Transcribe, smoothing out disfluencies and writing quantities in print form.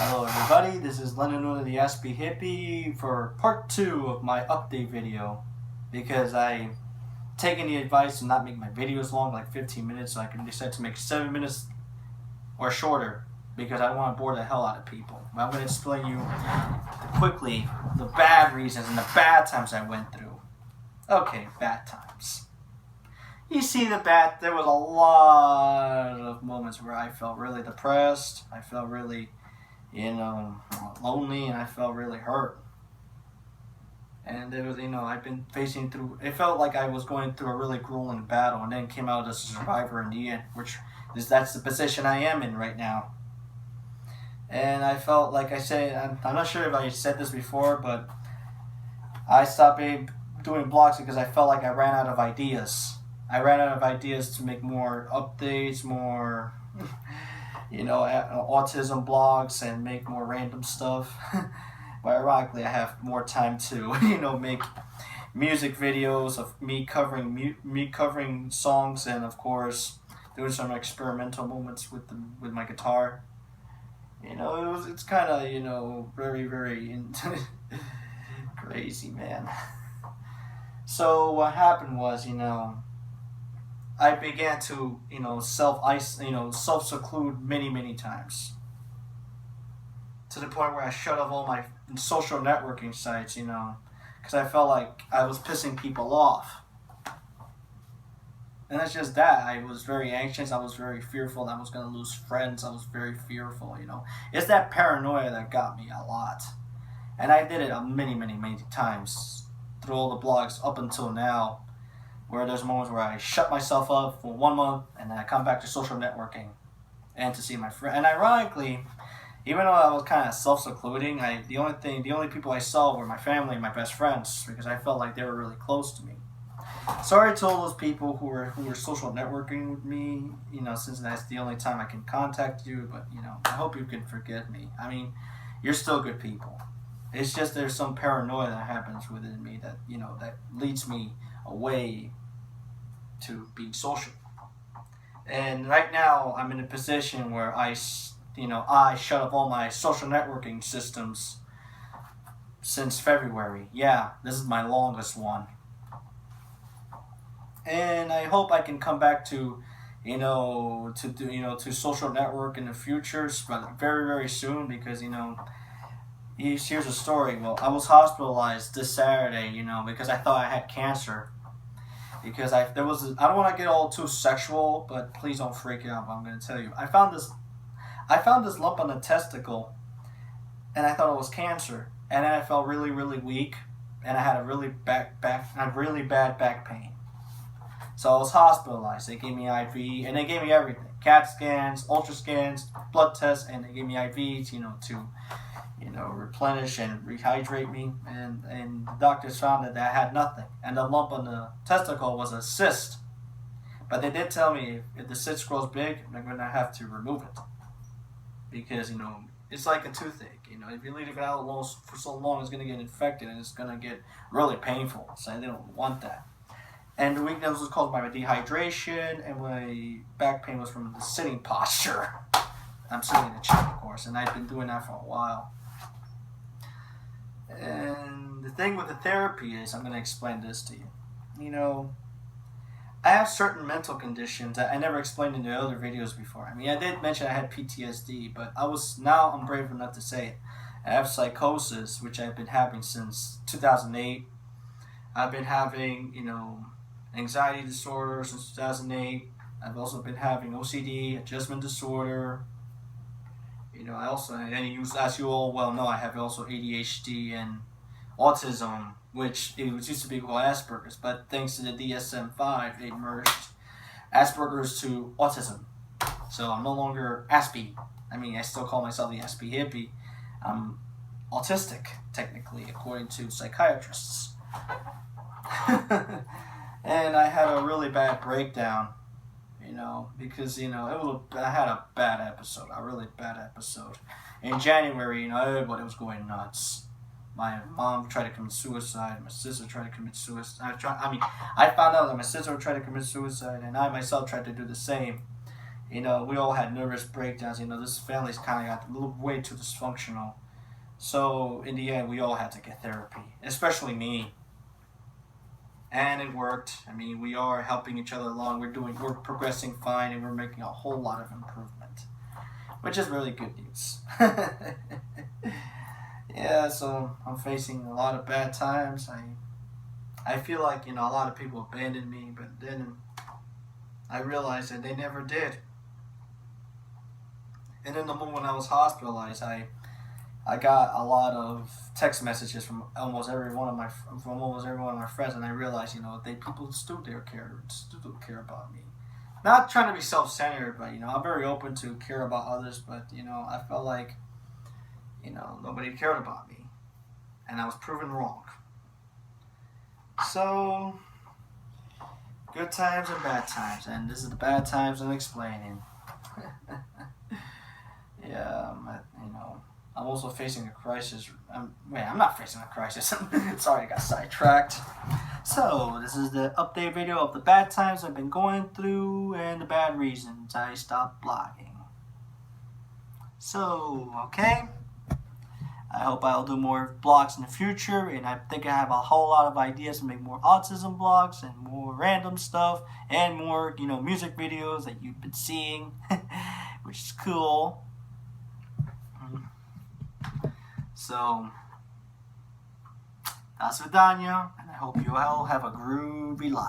Hello everybody, this is Lennon the Aspie Hippie for part 2 of my update video, because I taken the advice to not make my videos long, like 15 minutes, so I can decide to make 7 minutes or shorter, because I don't want to bore the hell out of people. But I'm going to explain you quickly the bad reasons and the bad times I went through. Okay, bad times. You see there was a lot of moments where I felt really depressed, I felt really lonely, and I felt really hurt. And it was, I've been facing through, it felt like I was going through a really grueling battle and then came out as a survivor in the end, that's the position I am in right now. And I felt, like I said, I'm not sure if I said this before, but I stopped doing blogs because I felt like I ran out of ideas. I ran out of ideas to make more updates, more autism blogs, and make more random stuff. But ironically, I have more time to, make music videos of me covering songs, and of course, doing some experimental moments with my guitar. It's kind of very very crazy, man. So what happened was, I began to, self-seclude many times. To the point where I shut off all my social networking sites, because I felt like I was pissing people off. And it's just that. I was very anxious. I was very fearful that I was going to lose friends. I was very fearful, It's that paranoia that got me a lot. And I did it many times through all the blogs up until now, where there's moments where I shut myself up for 1 month and then I come back to social networking and to see my friend. And ironically, even though I was kind of self-secluding, the only people I saw were my family and my best friends, because I felt like they were really close to me. Sorry to all those people who were social networking with me, since that's the only time I can contact you, but I hope you can forgive me. I mean, you're still good people. It's just there's some paranoia that happens within me that, that leads me away to being social. And right now I'm in a position where I shut off all my social networking systems since February. Yeah, this is my longest one. And I hope I can come back to social network in the future, but very very soon, because here's a story. Well, I was hospitalized this Saturday, because I thought I had cancer. Because I don't want to get all too sexual, but please don't freak out. But I'm going to tell you, I found this lump on the testicle, and I thought it was cancer. And then I felt really really weak, and I had a really bad back pain. So I was hospitalized. They gave me IV, and they gave me everything: CAT scans, ultra scans, blood tests, and they gave me IVs, to replenish and rehydrate me. And the doctors found that I had nothing, and the lump on the testicle was a cyst. But they did tell me if the cyst grows big, I'm going to have to remove it, because it's like a toothache. If you leave it out for so long, it's going to get infected and it's going to get really painful. So they don't want that. And the weakness was caused by my dehydration, and my back pain was from the sitting posture. I'm sitting in a chair, of course, and I've been doing that for a while. And the thing with the therapy is, I'm going to explain this to you. I have certain mental conditions that I never explained in the other videos before. I mean, I did mention I had PTSD, but I'm brave enough to say it. I have psychosis, which I've been having since 2008. I've been having, anxiety disorder since 2008. I've also been having OCD, adjustment disorder. As you all well know, I have also ADHD and autism, which it used to be called Asperger's, but thanks to the DSM-5, they merged Asperger's to autism. So I'm no longer Aspie. I mean, I still call myself the Aspie Hippie. I'm autistic, technically, according to psychiatrists. And I had a really bad breakdown, because, I had a bad episode, a really bad episode. In January, everybody was going nuts. My mom tried to commit suicide, my sister tried to commit suicide. I found out that my sister tried to commit suicide, and I myself tried to do the same. You know, we all had nervous breakdowns. You know, this family's kind of got a little way too dysfunctional. So in the end, we all had to get therapy, especially me. And it worked. I mean, we are helping each other along. We're progressing fine, and we're making a whole lot of improvement, which is really good news. Yeah, so I'm facing a lot of bad times. I feel like, you know, a lot of people abandoned me, but then I realized that they never did. And in the moment when I was hospitalized, I got a lot of text messages from almost every one of my friends, and I realized, you know, people still care about me. Not trying to be self-centered, but you know, I'm very open to care about others. But you know, I felt like, you know, nobody cared about me, and I was proven wrong. So good times and bad times, and this is the bad times I'm explaining. Yeah, you know, I'm also facing a crisis. I'm not facing a crisis. Sorry, I got sidetracked. So, this is the update video of the bad times I've been going through and the bad reasons I stopped blogging. So, okay. I hope I'll do more blogs in the future, and I think I have a whole lot of ideas to make more autism blogs and more random stuff and more, you know, music videos that you've been seeing, which is cool. So, that's Vidania, and I hope you all have a groovy life.